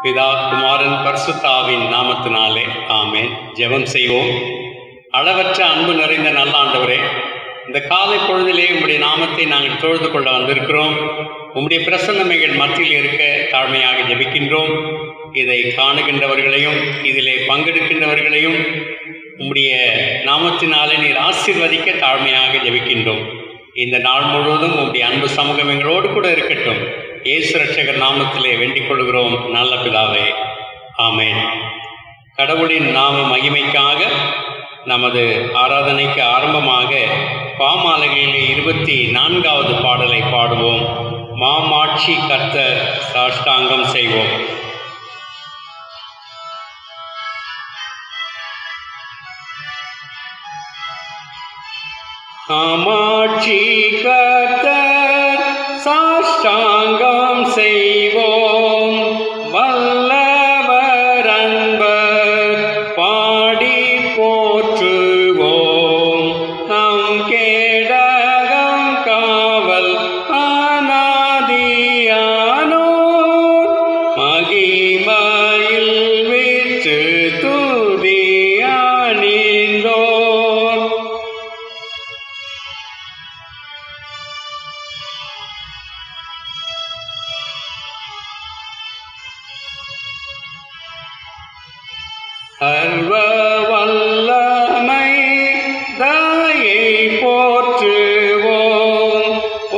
பிதா குமாரன் பரிசுத்தாவின் நாமத்தினாலே ஆமென். ஜெபம் செய்வோம். அளவற்ற அன்பு நிறைந்த நல்ல ஆண்டவரே, இந்த காலை பொழுதிலே உம்முடைய நாமத்தை நாங்கள் தொழுது கொள்ள வந்திருக்கிறோம். உம்முடைய பிரசன்னம் எங்கள் மத்தியில் இருக்க தாழ்மையாக ஜெபிக்கின்றோம். இதை காணுகின்றவர்களையும் இதிலே பங்கெடுக்கின்றவர்களையும் உம்முடைய நாமத்தினாலே நீர் ஆசீர்வதிக்க தாழ்மையாக ஜெபிக்கின்றோம். இந்த நாள் முழுவதும் உம்முடைய அன்பு சமூகம் எங்களோடு கூட இருக்கட்டும். இயேசு ரட்சகர் நாமத்திலே வேண்டிக் கொள்கிறோம் நல்ல பிதாவே, ஆமென். கடவுளின் நாம மகிமைக்காக நமது ஆராதனைக்கு ஆரம்பமாக பாமாலைகளிலே 24வது பாடலை பாடுவோம். மாமாட்சி கர்த்தர் சாஷ்டாங்கம் செய்வோம். மாமாட்சி கர்த்தர் சாஷ்டாங்கம் செய்வோம். வல்லவர் அன்பர் பாடி போற்றுவோம். நம் கேடகம் காவல் அநாதியானோ மகிமையில் விற்று துதியானிந்தோர். சர்வ வல்லமை தயை போற்றுவோம்.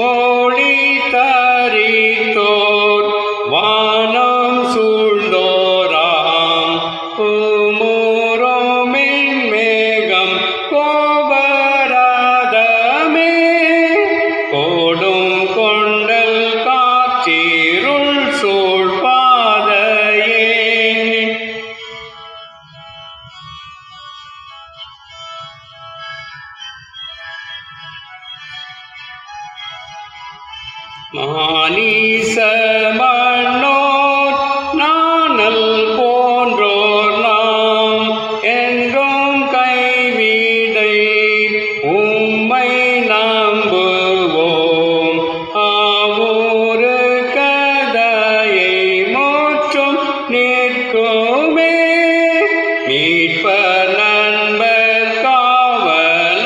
ஒளி தரித்தோர் வானம் சூழ்ந்தோராம் பூமுரோமின் மேகம் கோபராதமே கோடும் கொண்டல் காற்றிருள் சூழ்பாதையே. மானீச மன்னோர் நாணல் போன்றோர் நாம் என்றும் கைவிடை உம்மை நம்புவோம். ஆவூரு கதையை முற்றும் நிற்குமே மீட்பர் நண்பர் காவல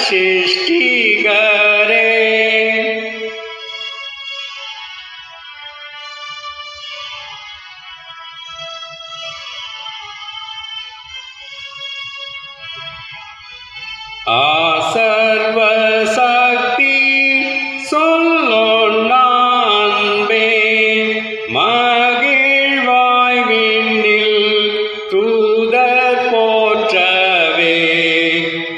சிருஷ்டிகரே. சர்வ சக்தி சொல்லொன்னான்பே மகிழ்வாய் விண்ணில் தூதர் போற்றவே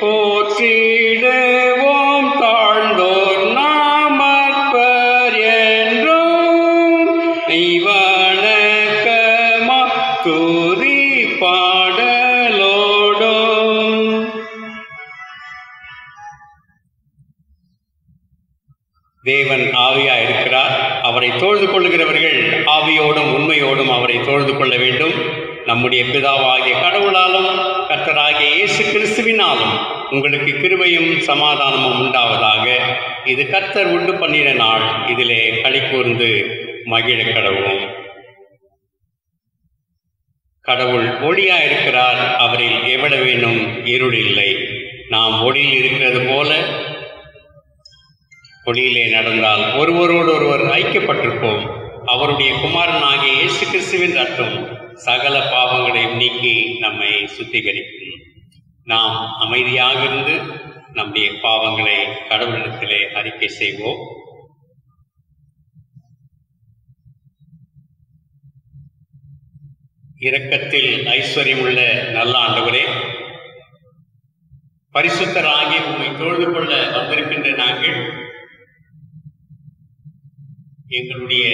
போற்றிடுவோம். தாழ்ந்தோர் நாமற்பர் என்றும் இவணக்கமா துதி பாடலோடும். தேவன் ஆவியா இருக்கிறார். அவரை தொழுது கொள்ளுகிறவர்கள் ஆவியோடும் உண்மையோடும் அவரை தொழுது கொள்ள வேண்டும். நம்முடைய பிதாவாகிய கடவுளாலும் கர்த்தராகிய இயேசு கிறிஸ்துவினாலும் உங்களுக்கு கிருபையும் சமாதானமும் உண்டாவதாக. இது கர்த்தர் உண்டு பண்ணின நாள். இதிலே களி கூர்ந்து மகிழ கடவுளும். கடவுள் ஒளியா இருக்கிறார். அவரில் எவ்வளவேனும் இருள் இல்லை. நாம் ஒளியில் இருக்கிறது போல ஒளியிலே நடந்தால் ஒருவரோடு ஒருவர் ஐக்கியப்பட்டிருப்போம். அவருடைய குமாரனாகிய இயேசு கிறிஸ்துவின் ரத்தம் சகல பாவங்களையும் நீக்கி நம்மை சுத்திகரிக்கும். நாம் அமைதியாக இருந்து நம்முடைய பாவங்களை கடவுளிடத்திலே அறிக்கை செய்வோம். இரக்கத்தில் ஐஸ்வர்யமுள்ள நல்ல ஆண்டவரே, பரிசுத்தராகி உம்மை தொழுது கொள்ள வந்திருக்கின்ற நாங்கள் எங்களுடைய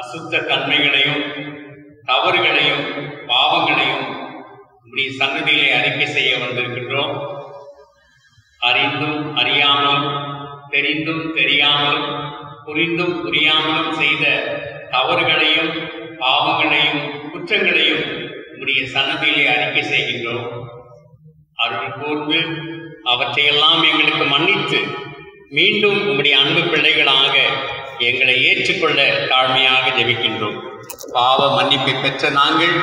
அசுத்த தன்மைகளையும் தவறுகளையும் பாவங்களையும் உம்முடைய சன்னதியிலே அறிக்கை செய்ய வந்திருக்கின்றோம். அறிந்தும் அறியாமலும் தெரிந்தும் தெரியாமலும் புரிந்தும் புரியாமலும் செய்த தவறுகளையும் பாவங்களையும் குற்றங்களையும் உம்முடைய சன்னதியிலே அறிக்கை செய்கின்றோம். அருள் கூர்ந்து அவற்றையெல்லாம் எங்களுக்கு மன்னித்து மீண்டும் உம்முடைய அன்பு பிள்ளைகளாக எங்களை ஏற்றுக்கொள்ள தாழ்மையாக ஜெபிக்கின்றோம். பாவ மன்னிப்பை பெற்ற நாங்கள்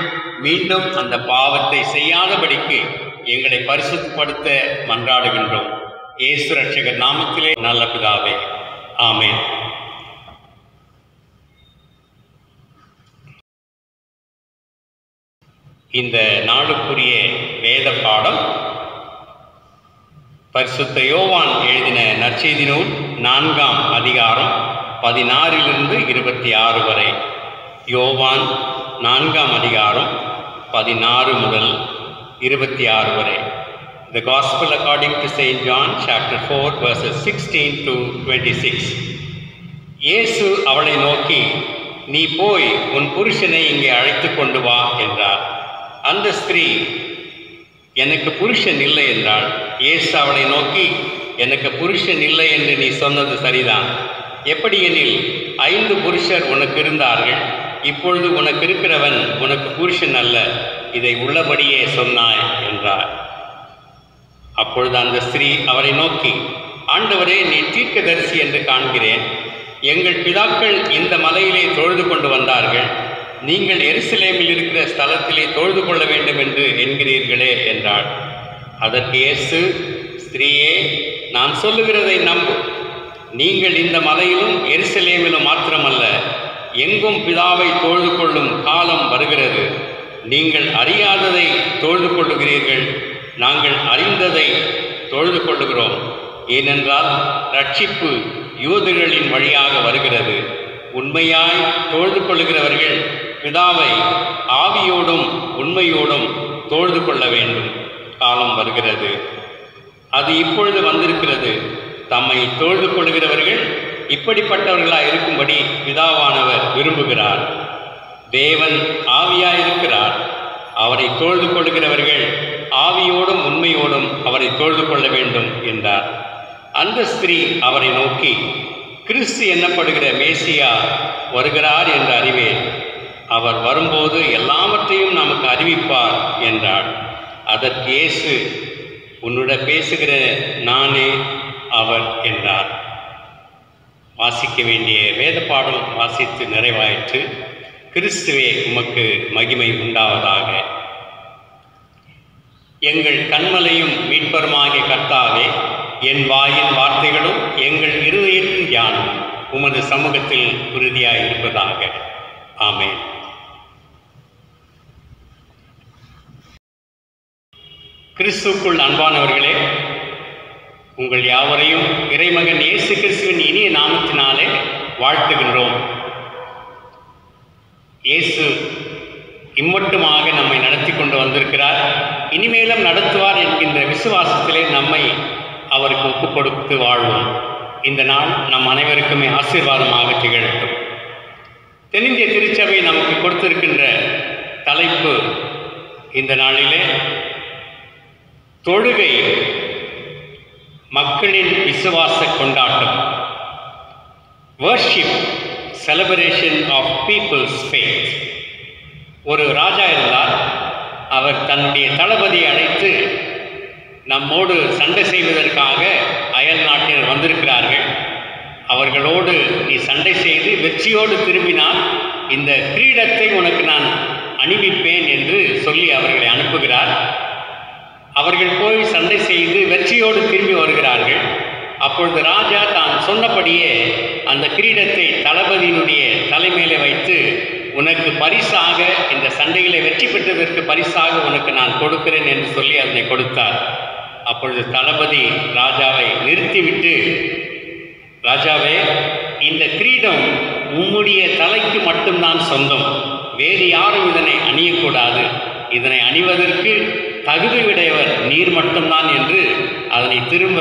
மீண்டும் அந்த பாவத்தை செய்யாதபடிக்கு எங்களை பரிசுத்தப்படுத்த மன்றாடுகின்றோம். இயேசு ரட்சகர் நாமத்திலே நல்ல பிதாவே, ஆமென். இந்த நாளுக்குரிய வேத பாடம் பரிசுத்த யோவான் எழுதின நற்செய்தி நூல் 4ஆம் அதிகாரம் 16 to 26 வரை. யோவான் 4ஆம் அதிகாரம் 16 முதல் 26 வரை. The Gospel according to St. John chapter 4 verses 16 to 26. இயேசு அவளை நோக்கி, நீ போய் உன் புருஷனை இங்கே அழைத்து கொண்டு வா என்றார். அந்த ஸ்திரீ, எனக்கு புருஷன் இல்லை என்றாள். இயேசு அவளை நோக்கி, எனக்கு புருஷன் இல்லை என்று நீ சொன்னது சரிதான். எப்படியெனில் 5 புருஷர் உனக்கு இருந்தார்கள், இப்பொழுது உனக்கு இருக்கிறவன் உனக்கு புருஷன் அல்ல, இதை உள்ளபடியே சொன்னாய் என்றார். அப்பொழுது அந்த ஸ்திரீ அவரை நோக்கி, ஆண்டவரே, நீ தீர்க்கதரிசி என்று காண்கிறேன். எங்கள் பிதாக்கள் இந்த மலையிலே தொழுது கொண்டு வந்தார்கள், நீங்கள் எருசலேமில் இருக்கிற ஸ்தலத்திலே தொழுது கொள்ள வேண்டும் என்று என்கிறீர்களே என்றாள். அதற்கு இயேசு, ஸ்திரீயே, நான் சொல்லுகிறதை நம்பு. நீங்கள் இந்த மலையிலும் எருசலேமிலும் மாத்திரமல்ல, எங்கும் பிதாவை தொழுது கொள்ளும் காலம் வருகிறது. நீங்கள் அறியாததை தொழுது கொள்ளுகிறீர்கள், நாங்கள் அறிந்ததை தொழுது கொள்ளுகிறோம். ஏனென்றால் ரட்சிப்பு யூதர்களின் வழியாக வருகிறது. உண்மையாய் தொழுது கொள்ளுகிறவர்கள் பிதாவை ஆவியோடும் உண்மையோடும் தொழுது கொள்ள வேண்டும். காலம் வருகிறது, அது இப்பொழுது வந்திருக்கிறது. தம்மை தொழுது கொள்ளுகிறவர்கள் இப்படிப்பட்டவர்களாய் இருக்கும்படி பிதாவானவர் விரும்புகிறார். தேவன் ஆவியாயிருக்கிறார். அவரை தொழுது கொள்ளுகிறவர்கள் ஆவியோடும் உண்மையோடும் அவரை தொழுது கொள்ள வேண்டும் என்றார். அந்த ஸ்திரீ அவரை நோக்கி, கிறிஸ்து என்னப்படுகிற மேசியா வருகிறார் என்று அறிவேன். அவர் வரும்போது எல்லாவற்றையும் நமக்கு அறிவிப்பார் என்றார். அதற்கு இயேசு, உன்னுடன் பேசுகிற நானே அவர் என்றார். வாசிக்க வேண்டிய வேத பாடம் வாசித்து நிறைவாயிற்று. கிறிஸ்துவே உமக்கு மகிமை உண்டாவதாக. எங்கள் கன்மலையும் மீட்பருமாகிய கர்த்தாவே, என் வாயின் வார்த்தைகளும் எங்கள் இருதயத்தின் தியானம் உமது சமூகத்தில் உறுதியாய் இருப்பதாக. ஆமென். கிறிஸ்துவுக்குள் அன்பானவர்களே, உங்கள் யாவரையும் இறைமகன் இயேசு கிறிஸ்துவின் இனிய நாமத்தினாலே வாழ்த்துகின்றோம். இயேசு இம்மட்டுமாக நம்மை நடத்தி கொண்டு வந்திருக்கிறார், இனிமேலும் நடத்துவார் என்கின்ற விசுவாசத்திலே நம்மை அவருக்கு ஒப்புக் கொடுத்து வாழ்வோம். இந்த நாள் நம் அனைவருக்குமே ஆசீர்வாதமாக திகழட்டும். தென்னிந்திய திருச்சபை நமக்கு கொடுத்திருக்கின்ற தலைப்பு இந்த நாளிலே தொழுகை, மக்களின் விசுவாச கொண்டாட்டம். Worship, celebration of people's faith. ஒரு ராஜா இருந்தார். அவர் தன்னுடைய தளபதியை அழைத்து, நம்மோடு சண்டை செய்வதற்காக அயல் நாட்டினர் வந்திருக்கிறார்கள், அவர்களோடு நீ சண்டை செய்து வெற்றியோடு திரும்பினால் இந்த கிரீடத்தை உனக்கு நான் அணிவிப்பேன் என்று சொல்லி அவர்களை அனுப்புகிறார். அவர்கள் போய் சண்டை செய்து வெற்றியோடு திரும்பி வருகிறார்கள். அப்பொழுது ராஜா தான் சொன்னபடியே அந்த கிரீடத்தை தளபதியினுடைய தலைமையிலே வைத்து, உனக்கு பரிசாக, இந்த சண்டைகளை வெற்றி பெற்றதற்கு பரிசாக உனக்கு நான் கொடுக்கிறேன் என்று சொல்லி அதனை கொடுத்தார். அப்பொழுது தளபதி ராஜாவை நிறுத்திவிட்டு, ராஜாவே, இந்த கிரீடம் உம்முடைய தலைக்கு மட்டும்தான் சொந்தம், வேறு யாரும் இதனை அணியக்கூடாது, இதனை அணிவதற்கு தகுதியுடையவர் நீர் மட்டும்தான் என்று அதனை திரும்ப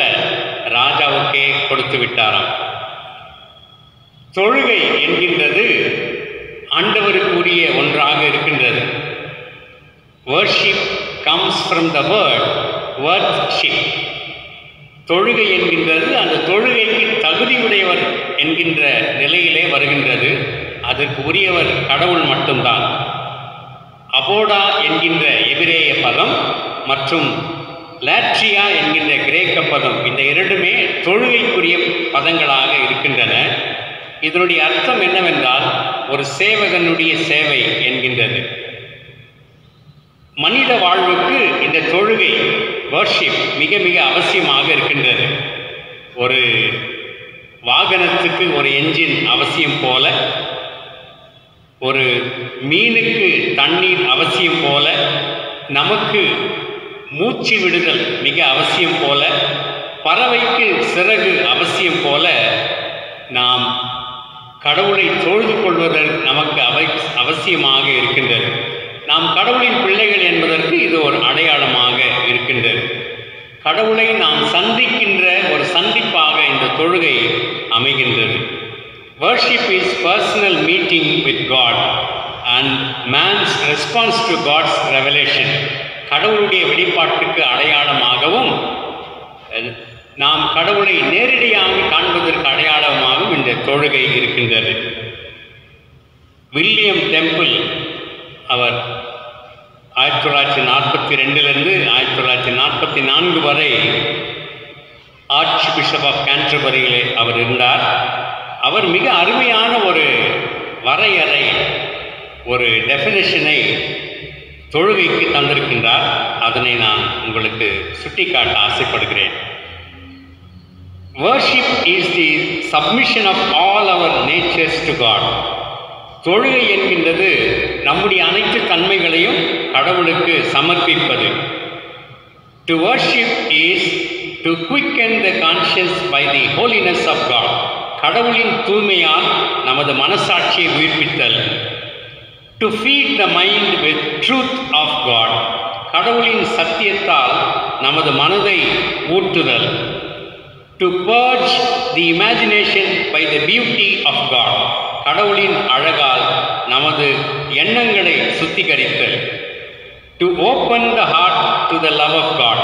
ராஜாவுக்கே கொடுத்து விட்டாராம். தொழுகை என்கின்றது ஆண்டவருக்குரிய ஒன்றாக இருக்கின்றது. Worship comes from the word worship. தொழுகை என்கின்றது அந்த தொழுகைக்கு தகுதியுடையவர் என்கின்ற நிலையிலே வருகின்றது. அதற்கு உரியவர் கடவுள் மட்டும்தான். அபோடா என்கின்ற எபிரேய பதம் மற்றும் லாட்ரியா என்கின்ற கிரேக்க பதம், இந்த இரண்டுமே தொழுகைக்குரிய பதங்களாக இருக்கின்றன. இதனுடைய அர்த்தம் என்னவென்றால், ஒரு சேவகனுடைய சேவை என்கின்றது. மனித வாழ்வுக்கு இந்த தொழுகை வர்ஷிப் மிக மிக அவசியமாக இருக்கின்றது. ஒரு வாகனத்துக்கு ஒரு என்ஜின் அவசியம் போல, ஒரு மீனுக்கு தண்ணீர் அவசியம் போல, நமக்கு மூச்சு விடுதல் மிக அவசியம் போல, பறவைக்கு சிறகு அவசியம் போல, நாம் கடவுளை தொழுது கொள்வதற்கு நமக்கு அவசியமாக இருக்கின்றது. நாம் கடவுளின் பிள்ளைகள் என்பதற்கு இது ஒரு அடையாளமாக இருக்கின்றது. கடவுளை நாம் சந்திக்கின்ற ஒரு சந்திப்பாக இந்த தொழுகை அமைகின்றது. Worship is personal meeting with God and man's response to God's revelation. கடவுளுடைய வெளிப்பாட்டுக்கு அடையாளமாகவும் நாம் கடவுளை நேரடியாக காண்பதற்கு அடையாளமாகவும் இந்த தொழுகை இருக்கின்றது. வில்லியம் டெம்பிள் அவர் 1942 1944 வரை ஆர்ச் பிஷப் ஆஃப் கேன்டர்பரியிலே அவர் இருந்தார். அவர் மிக அருமையான ஒரு வரையறை, ஒரு டெஃபினிஷனை தொழுகைக்கு தந்திருக்கின்றார். அதனை நான் உங்களுக்கு சுட்டிக்காட்ட ஆசைப்படுகிறேன். Worship is the submission of all our natures to God. தொழுகை என்கின்றது நம்முடைய அனைத்து தன்மைகளையும் கடவுளுக்கு சமர்ப்பிப்பது. To worship is to quicken the conscience by the holiness of God. கடவுளின் தூய்மையால் நமது மனசாட்சியை உயிர்ப்பித்தல். To feed the mind with truth of God. கடவுளின் சத்தியத்தால் நமது மனதை ஊட்டுதல். To purge the imagination by the beauty of God. கடவுளின் அழகால் நமது எண்ணங்களை சுத்திகரித்தல். To open the heart to the love of God.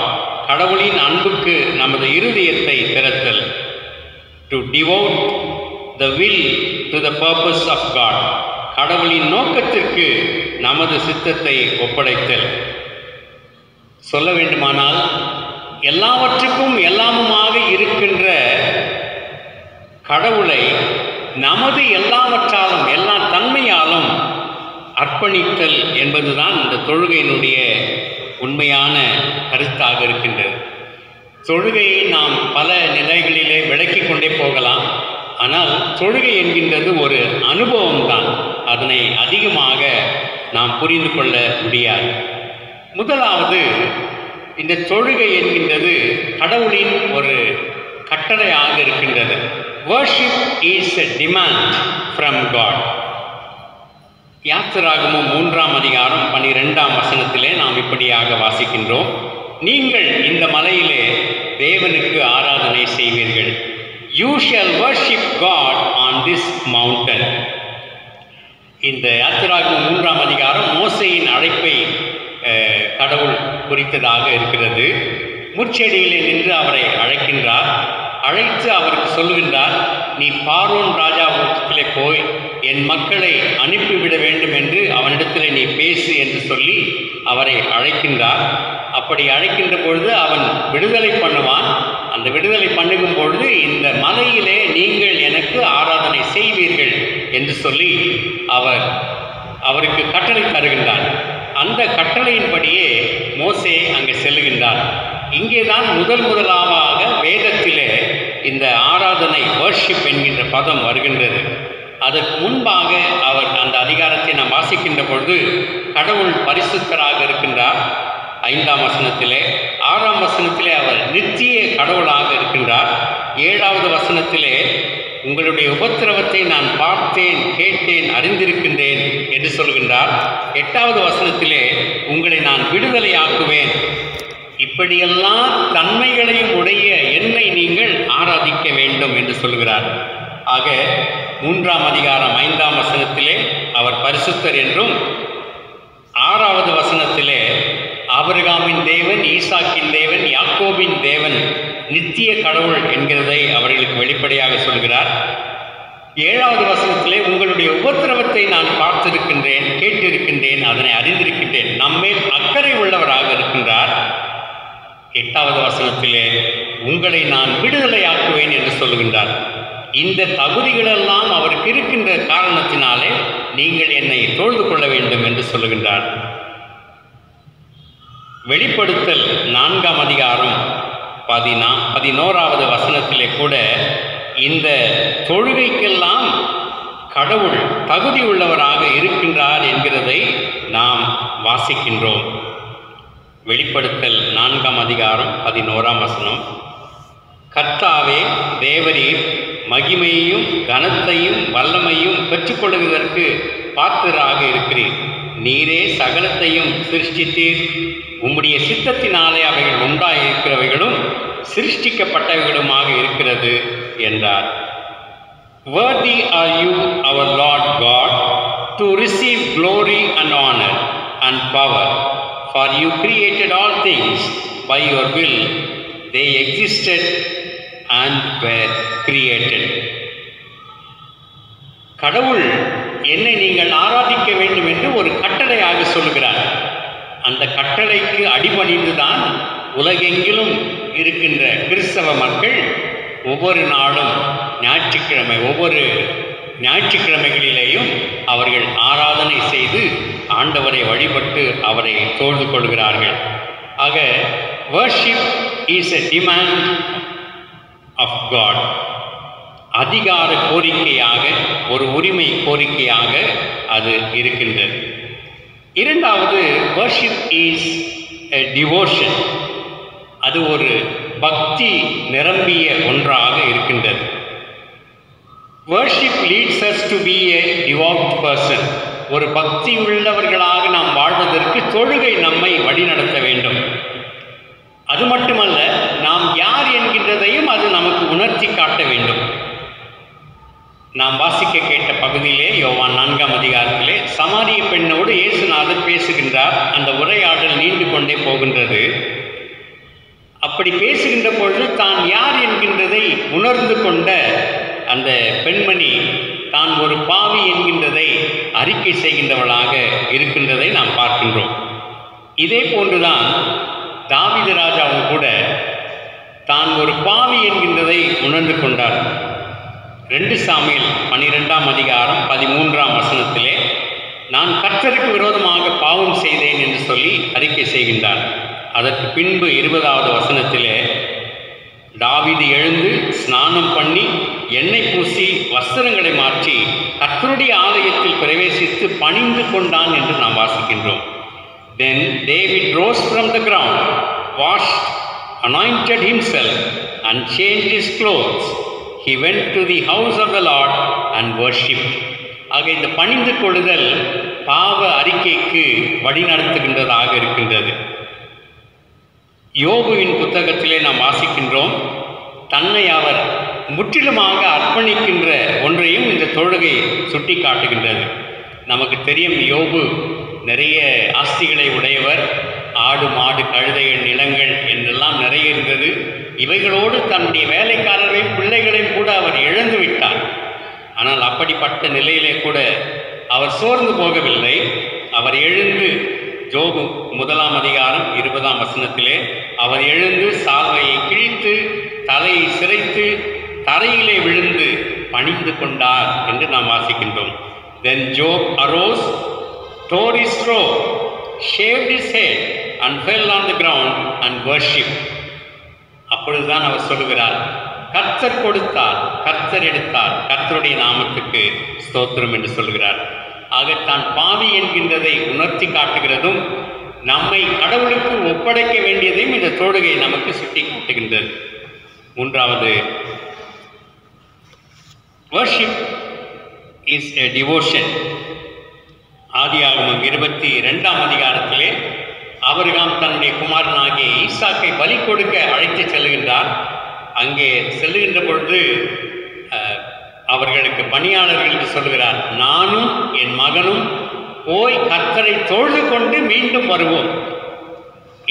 கடவுளின் அன்புக்கு நமது இருதயத்தை திறத்தல். To devote the will to the purpose of God. கடவுளின் நோக்கத்திற்கு நமது சித்தத்தை ஒப்படைத்தல். சொல்ல வேண்டுமானால் எல்லாவற்றுக்கும் எல்லாமுமாக இருக்கின்ற கடவுளை நமது எல்லாவற்றாலும் எல்லா தன்மையாலும் அர்ப்பணித்தல் என்பதுதான் இந்த தொழுகையினுடைய உண்மையான கருத்தாக இருக்கின்றது. தொழுகையை நாம் பல நிலைகளிலே விளக்கிக் கொண்டே போகலாம். ஆனால் தொழுகை என்கின்றது ஒரு அனுபவம்தான். அதனை அதிகமாக நாம் புரிந்து கொள்ள முடியாது. முதலாவது, இந்த தொழுகை என்கின்றது கடவுளின் ஒரு கட்டளையாக இருக்கின்றது. Worship is a demand from God. யாத்திராகமம் 3:12 நாம் இப்படியாக வாசிக்கின்றோம். நீங்கள் இந்த மலையிலே தேவனுக்கு ஆராதனை செய்வீர்கள். You shall worship God on this mountain. இந்த யாத்திராகமம் 3 மோசேயின் அழைப்பை கடவுள் குறித்ததாக இருக்கிறது. முச்செடியிலே நின்று அவரை அழைக்கின்றார். அழைத்து அவருக்கு சொல்லுகின்றார், நீ பார்வோன் ராஜாவிடத்திலே போய் என் மக்களை அனுப்பிவிட வேண்டும் என்று அவனிடத்திலே நீ பேசு என்று சொல்லி அவரை அழைக்கின்றார். அப்படி அழைக்கின்ற பொழுது அவன் விடுதலை பண்ணுவான். அந்த விடுதலை பண்ணுகும் பொழுது இந்த மலையிலே நீங்கள் எனக்கு ஆராதனை செய்வீர்கள் என்று சொல்லி அவருக்கு கட்டளை தருகின்றார். அந்த கட்டளையின்படியே மோசே அங்கே செல்லுகின்றார். இங்கேதான் முதலாக வேதத்திலே இந்த ஆராதனை வர்ஷிப் என்கின்ற பதம் வருகின்றது. அதற்கு முன்பாக அவர் அந்த அதிகாரத்தை நாம் வாசிக்கின்ற பொழுது கடவுள் பரிசுத்தராக இருக்கின்றார் 5ஆம் வசனத்திலே. 6ஆம் வசனத்திலே அவர் நித்திய கடவுளாக இருக்கின்றார். 7வது வசனத்திலே உங்களுடைய உபத்திரவத்தை நான் பார்த்தேன், கேட்டேன், அறிந்திருக்கின்றேன் என்று சொல்கின்றார். 8வது வசனத்திலே உங்களை நான் விடுதலையாக்குவேன். இப்படியெல்லாம் தன்மைகளையும் உடைய என்னை நீங்கள் ஆராதிக்க வேண்டும் என்று சொல்கிறார். ஆக 3ஆம் அதிகாரம் 5ஆம் வசனத்திலே அவர் பரிசுத்தர் என்றும், 6வது வசனத்திலே ஆபிரகாமின் தேவன், ஈசாக்கின் தேவன், யாக்கோபின் தேவன், நித்திய கடவுள் என்கிறதை அவர்களுக்கு வெளிப்படையாக சொல்கிறார். 7வது வசனத்திலே உங்களுடைய உபத்திரவத்தை நான் பார்த்திருக்கின்றேன், கேட்டிருக்கின்றேன், அதனை அறிந்திருக்கின்றேன், நம்மேல் அக்கறை உள்ளவராக இருக்கின்றார். 8வது வசனத்திலே உங்களை நான் விடுதலையாக்குவேன் என்று சொல்லுகின்றார். இந்த தகுதிகளெல்லாம் அவருக்கு இருக்கின்ற காரணத்தினாலே நீங்கள் என்னை தொழுது கொள்ள வேண்டும் என்று சொல்லுகின்றார். வெளிப்படுத்தல் 4ஆம் அதிகாரம் 11வது வசனத்திலே கூட இந்த தொழுகைக்கெல்லாம் கடவுள் தகுதி உள்ளவராக இருக்கின்றார் என்கிறதை நாம் வாசிக்கின்றோம். வெளிப்படுத்தல் 4ஆம் அதிகாரம் 11ஆம் வசனம், கர்த்தாவே தேவரீர் மகிமையையும் கனத்தையும் வல்லமையும் பெற்றுக்கொள்வதற்கு பாத்திரராக இருக்கிறீர். நீரே சகலத்தையும் சிருஷ்டித்தீர். உம்முடைய சித்தத்தினாலே அவைகள் உண்டாயிருக்கிறவைகளும் சிருஷ்டிக்கப்பட்டவைகளுமாக இருக்கிறது என்றார். Worthy are you, our Lord God, to receive glory and honor and power, for you created all things by your will. They existed and were created. கடவுள் என்னை நீங்கள் ஆராதிக்க வேண்டும் என்று ஒரு கட்டளையாக சொல்லுகிறார். அந்த கட்டளைக்கு அடிபணிந்துதான் உலகெங்கிலும் இருக்கின்ற கிறிஸ்தவ மக்கள் ஒவ்வொரு நாளும் ஒவ்வொரு ஞாயிற்றுக்கிழமைகளிலேயும் அவர்கள் ஆராதனை செய்து ஆண்டவரை வழிபட்டு அவரை தொழுது கொள்கிறார்கள். ஆக worship is a demand of God. அதிகார கோரிக்கையாக, ஒரு உரிமை கோரிக்கையாக அது இருக்கின்றது. இரண்டாவது, worship is a devotion. அது ஒரு பக்தி நிரம்பிய ஒன்றாக இருக்கின்றது. Worship leads us to be a devout person. ஒரு பக்தி உள்ளவர்களாக நாம் வாழ்வதற்கு தொழுகை நம்மை வழிநடத்த வேண்டும். அது மட்டுமல்ல, நாம் யார் என்கின்றதையும் அது நமக்கு உணர்த்தி காட்ட வேண்டும். நாம் வாசிக்க கேட்ட பகுதியிலே யோவான் 4ஆம் அதிகாரத்திலே சமாரிய பெண்ணோடு இயேசுநாதர் பேசுகின்றார். அந்த உரையாடல் நீண்டு கொண்டே போகின்றது. அப்படி பேசுகின்ற பொழுது தான் யார் என்கின்றதை உணர்ந்து கொண்ட அந்த பெண்மணி தான் ஒரு பாவி என்கின்றதை அறிக்கை செய்கின்றவளாக இருக்கின்றதை நாம் பார்க்கின்றோம். இதே போன்றுதான் தாவீது ராஜாவும் கூட தான் ஒரு பாவி என்கின்றதை உணர்ந்து கொண்டார். 2 சாமுவேல் 12ஆம் அதிகாரம் 13ஆம் வசனத்திலே நான் கர்த்தருக்கு விரோதமாக பாவம் செய்தேன் என்று சொல்லி அறிக்கை செய்கின்றார். அதற்கு பின்பு 20வது வசனத்திலே தாவீது எழுந்து ஸ்நானம் பண்ணி எண்ணெய் பூசி வஸ்திரங்களை மாற்றி கர்த்தருடைய ஆலயத்தில் பிரவேசித்து பணிந்து கொண்டான் என்று நாம் வாசிக்கின்றோம். Then David rose from the ground, washed, anointed himself and changed his clothes. He went to the house of the Lord and worshipped. ஆக இந்த பணிந்து கொள்ளுதல் பாவ அறிக்கைக்கு வழிநடத்துகின்றதாக இருக்கின்றது. யோபுவின் புத்தகத்திலே நாம் வாசிக்கின்றோம், தன்னை அவர் முற்றிலுமாக அர்ப்பணிக்கின்ற ஒன்றையும் இந்த தொழுகை சுட்டி காட்டுகின்றது. நமக்கு தெரியும், யோபு நிறைய ஆஸ்திகளை உடையவர். ஆடு மாடு கழுதைகள் நிலங்கள் என்றெல்லாம் நிறைய இருந்தது. இவைகளோடு தன்னுடைய வேலைக்காரர்களையும் பிள்ளைகளையும் கூட அவர் இழந்து விட்டார். ஆனால் அப்படிப்பட்ட நிலையிலே கூட அவர் சோர்ந்து போகவில்லை. அவர் எழுந்து யோபு 1ஆம் அதிகாரம் 20ஆம் வசனத்திலே அவர் எழுந்து சால்வையை கிழித்து தலையை சிரைத்து தரையிலே விழுந்து பணிந்து கொண்டார் என்று நாம் வாசிக்கின்றோம். Then Job arose, tore his robe, shaved his head and fell on the ground and worshipped. அப்பொழுதுதான் அவர் சொல்லுகிறார், கர்த்தர் கொடுத்தார், கர்த்தர் எடுத்தார், கர்த்தருடைய நாமத்துக்கு ஸ்தோத்திரம் என்று சொல்கிறார். ஆக தான் பாவி என்கின்றதை உணர்த்தி காட்டுகிறதும் நம்மை கடவுளுக்கு ஒப்படைக்க வேண்டியதையும் இந்த தொழுகை நமக்கு சுட்டி காட்டுகின்றது. மூன்றாவது, worship is a devotion. ஆதியாகமம் 22ஆம் அதிகாரத்திலே ஆபிரகாம் தன்னுடைய குமாரனாகிய ஈசாக்கை பலி கொடுக்க அழைத்து செல்கின்றார். அங்கே செல்லுகின்ற பொழுது அவர்களுக்கு பணியாளர்களுக்கு சொல்கிறார், நானும் என் மகனும் போய் கர்த்தரை தொழுது கொண்டு மீண்டும் வருவோம்.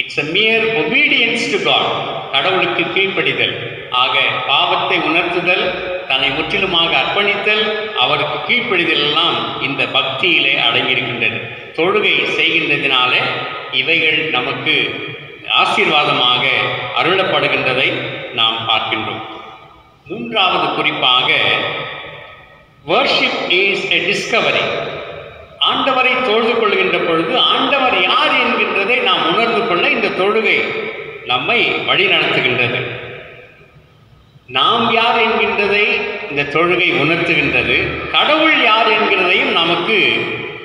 It's a mere obedience to God. கடவுளுக்கு கீழ்ப்படிதல். ஆக பாவத்தை உணர்த்துதல், தன்னை முற்றிலுமாக அர்ப்பணித்தல், அவருக்கு கீழ்ப்படிதல் எல்லாம் இந்த பக்தியிலே அடங்கியிருக்கின்றது. தொழுகை செய்கின்றதினாலே இவைகள் நமக்கு ஆசீர்வாதமாக அருளப்படுகின்றதை நாம் பார்க்கின்றோம். மூன்றாவது குறிப்பாக, worship is a discovery. ஆண்டவரை தொழுது கொள்கின்ற பொழுது ஆண்டவர் யார் என்கின்றதை நாம் உணர்ந்து கொள்ள இந்த தொழுகை நம்மை வழி நடத்துகின்றது. நாம் யார் என்கின்றதை இந்த தொழுகை உணர்த்துகின்றது. கடவுள் யார் என்கிறதையும் நமக்கு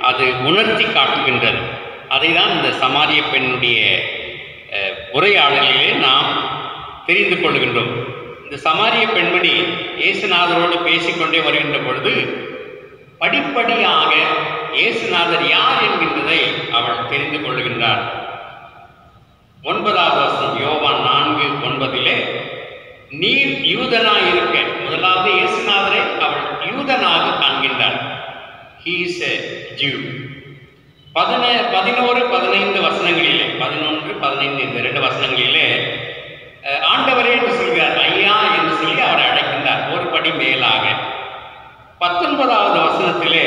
அது உணர்த்தி காட்டுகின்றது. அதை தான் இந்த சமாரிய பெண்ணுடைய உரையாடலிலே நாம் தெரிந்து கொள்கின்றோம். இந்த சமாரிய பெண்மணி இயேசுநாதரோடு பேசிக்கொண்டே வருகின்ற பொழுது படிப்படியாக இயேசுநாதர் யார் என்கின்றதை அவள் தெரிந்து கொள்கின்றார். 9வது வசனம் யோவான் 4:9 நீர் யூதனாய் இருக்க, முதலாவது இயேசுநாதரை அவள் யூதனாக காண்கின்றார். He is a Jew. 11-15 வசனங்களிலே 11-15 இந்த 2 வசனங்களிலே ஆண்டவரே என்று சொல்கிறார், ஐயா என்று சொல்லி அவரை அழைக்கின்றார் ஒரு படி மேலாக. 19வது வசனத்திலே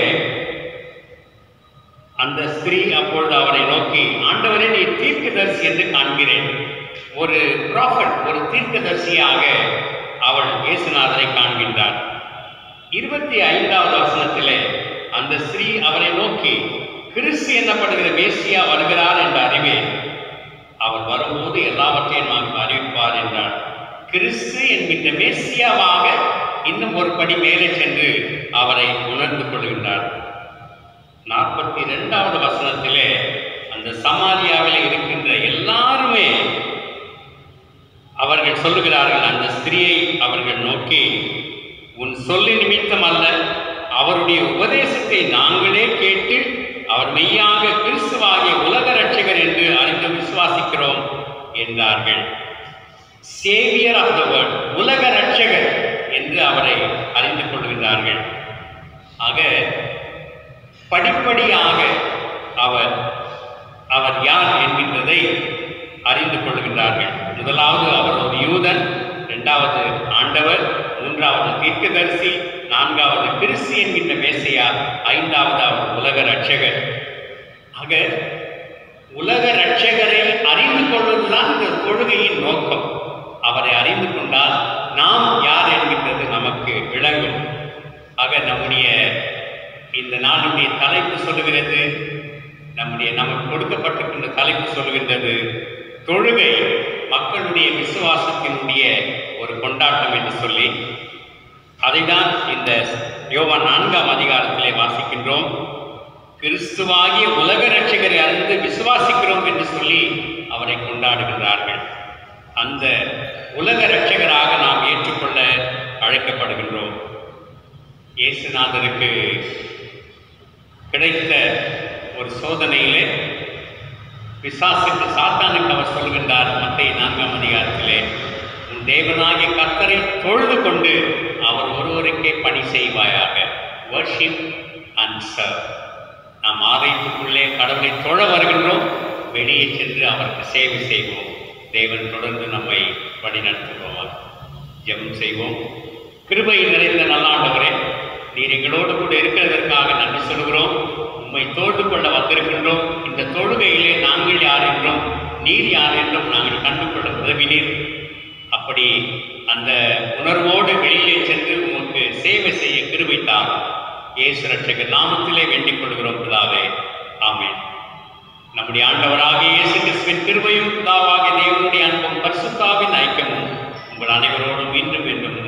அந்த ஸ்திரீ அப்பொழுது அவரை நோக்கி, ஆண்டவரே நீ தீர்க்கதரிசி என்று காண்கிறேன். ஒரு ப்ராஃபட், ஒரு தீர்க்கதரிசியாக அவள் இயேசுநாதரை காண்கின்றார். 25வது வசனத்திலே அந்த ஸ்திரீ அவரை நோக்கி, கிறிஸ்து எனப்படுகிற மேசியா வருகிறார் என்ற அறிவேன். அவர் வரும்போது எல்லாவற்றையும் நமக்கு அறிவிப்பார் என்றார். கிறிஸ்து என்கின்ற மேசியாவாக இன்னும் ஒரு படி மேலே சென்று அவரை உணர்ந்து கொள்கின்றார். 42வது வசனத்திலே அந்த சமாரியாவில் இருக்கின்ற எல்லாருமே அவர்கள் சொல்லுகிறார்கள், அந்த ஸ்திரீயை அவர்கள் நோக்கி, உன் சொல்லி நிமித்தம் அல்ல, அவருடைய உபதேசத்தை நாங்களே கேட்டு அவர் மெய்யாக கிறிஸ்துவாகிய உலக ரட்சகர் என்று அறிந்து விசுவாசிக்கிறோம் என்றார்கள். சேவியர் ஆஃப் த வேர்ல்ட், உலக ரட்சகர் என்று அவரை அறிந்து கொள்கிறார்கள். ஆக படிப்படியாக அவர் யார் என்கின்றதை அறிந்து கொள்கின்றார்கள். முதலாவது அவர் ஒரு யூதன், 2வது ஆண்டவர், 3வது தீர்க்கதரிசி, 4வது கிறிஸ்து என்கின்ற மேசியா, 5வது அவர் உலக ரட்சகர். ஆக உலக ரட்சகரை அறிந்து கொள்வதுதான் இந்த தொழுகையின் நோக்கம். அவரை அறிந்து கொண்டால் நாம் யார் என்கின்றது நமக்கு விளங்கும். ஆக நம்முடைய இந்த நாளுடைய தலைப்பு சொல்லுகிறது, நமக்கு கொடுக்கப்பட்டிருக்கின்ற தலைப்பு சொல்லுகின்றது, தொழுகை மக்களுடைய விசுவாசத்தினுடைய ஒரு கொண்டாட்டம் என்று சொல்லி, அதைதான் இந்த யோவான் 4ஆம் அதிகாரத்திலே வாசிக்கின்றோம். கிறிஸ்துவாகிய உலக ரட்சகரை அறிந்து விசுவாசிக்கிறோம் என்று சொல்லி அவரை கொண்டாடுகின்றார்கள். அந்த உலக ரட்சகராக நாம் ஏற்றுக்கொள்ள அழைக்கப்படுகின்றோம். இயேசுநாதருக்கு கிடைத்த ஒரு சோதனையிலே பிசாசுக்கு, சாத்தானுக்கு அவர் சொல்கின்றார் மத்தேயு 4ஆம் அதிகாரத்திலே, உன் தேவனாகிய கர்த்தரை தொழுது கொண்டு அவர் ஒருவருக்கே பணி செய்வாயாக. Worship and serve. நாம் ஆலயத்துக்குள்ளே கடவுளை தொழ வருகின்றோம், வெளியே சென்று அவருக்கு சேவை செய்வோம். தேவன் தொடர்ந்து நம்மை வழிநடத்துவோம். ஜெபம் செய்வோம். கிருபை நிறைந்த நல்லாண்டவரே, நீர் எங்களோடு கூட இருக்கிறதற்காக நன்றி சொல்கிறோம். உம்மை தொழுது கொள்ள வந்திருக்கின்றோம். இந்த தொழுகையிலே நாங்கள் யார் என்றும் நீர் யார் என்றும் நாங்கள் கண்டுகொள்ள உதவினீர். அப்படி அந்த உணர்வோடு வெளியிலே சென்று உமக்கு சேவை செய்ய கிருபைத்தார். இயேசு ரட்சகர் நாமத்திலே வேண்டிக் கொள்கிறோம் பிதாவே, ஆமென். நம்முடைய ஆண்டவராகிய இயேசு கிறிஸ்துவின் கிருபையும் பிதாவாகிய தேவனுடைய அன்பும் பரிசுத்தாவின் ஐக்கியமும் உங்கள் அனைவரோடும் இன்றும் என்றும்